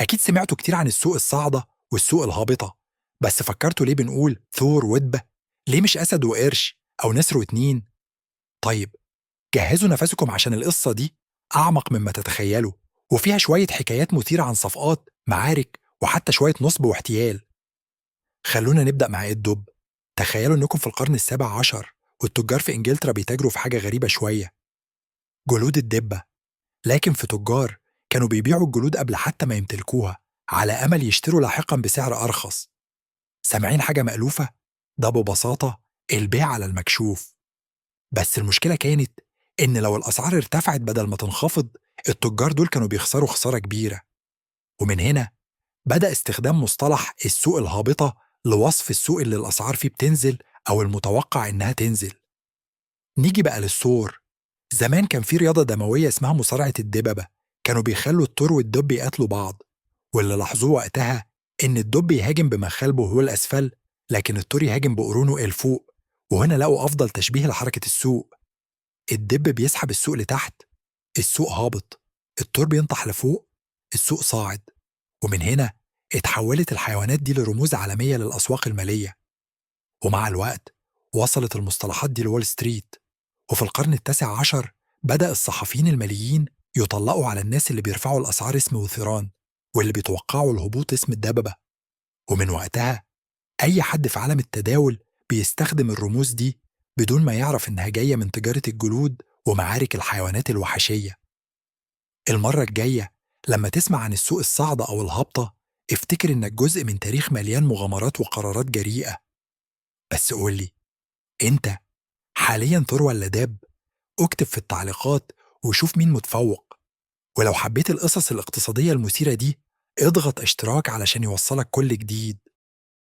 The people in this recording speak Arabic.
أكيد سمعتوا كتير عن السوق الصاعدة والسوق الهابطة، بس فكرتوا ليه بنقول ثور ودبة؟ ليه مش أسد وقرش أو نسر واتنين؟ طيب، جهزوا نفسكم عشان القصة دي أعمق مما تتخيلوا، وفيها شوية حكايات مثيرة عن صفقات، معارك، وحتى شوية نصب واحتيال. خلونا نبدأ مع الدب. تخيلوا إنكم في القرن السابع عشر، والتجار في إنجلترا بيتاجروا في حاجة غريبة شوية: جلود الدبة. لكن في تجار كانوا بيبيعوا الجلود قبل حتى ما يمتلكوها، على أمل يشتروا لاحقا بسعر أرخص. سامعين حاجة مألوفة؟ ده ببساطة البيع على المكشوف. بس المشكلة كانت إن لو الأسعار ارتفعت بدل ما تنخفض، التجار دول كانوا بيخسروا خسارة كبيرة. ومن هنا بدأ استخدام مصطلح السوق الهابطة لوصف السوق اللي الأسعار فيه بتنزل أو المتوقع إنها تنزل. نيجي بقى للثور. زمان كان في رياضة دموية اسمها مصارعة الدببة، كانوا بيخلوا الثور والدب يقاتلوا بعض، واللي لاحظوه وقتها إن الدب يهاجم بمخالبه هو الأسفل، لكن الثور يهاجم بقرونه الفوق. وهنا لقوا أفضل تشبيه لحركة السوق: الدب بيسحب السوق لتحت، السوق هابط. الثور بينطح لفوق، السوق صاعد. ومن هنا اتحولت الحيوانات دي لرموز عالمية للأسواق المالية. ومع الوقت وصلت المصطلحات دي لوول ستريت. وفي القرن التاسع عشر بدأ الصحفيين الماليين يطلقوا على الناس اللي بيرفعوا الأسعار اسم وثيران، واللي بيتوقعوا الهبوط اسم الدببة. ومن وقتها أي حد في عالم التداول بيستخدم الرموز دي بدون ما يعرف إنها جاية من تجارة الجلود ومعارك الحيوانات الوحشية. المرة الجاية لما تسمع عن السوق الصاعدة أو الهابطة، افتكر إنك جزء من تاريخ مليان مغامرات وقرارات جريئة. بس قولي، أنت حاليا ثور ولا داب؟ اكتب في التعليقات وشوف مين متفوق. ولو حبيت القصص الاقتصادية المثيرة دي، اضغط اشتراك علشان يوصلك كل جديد.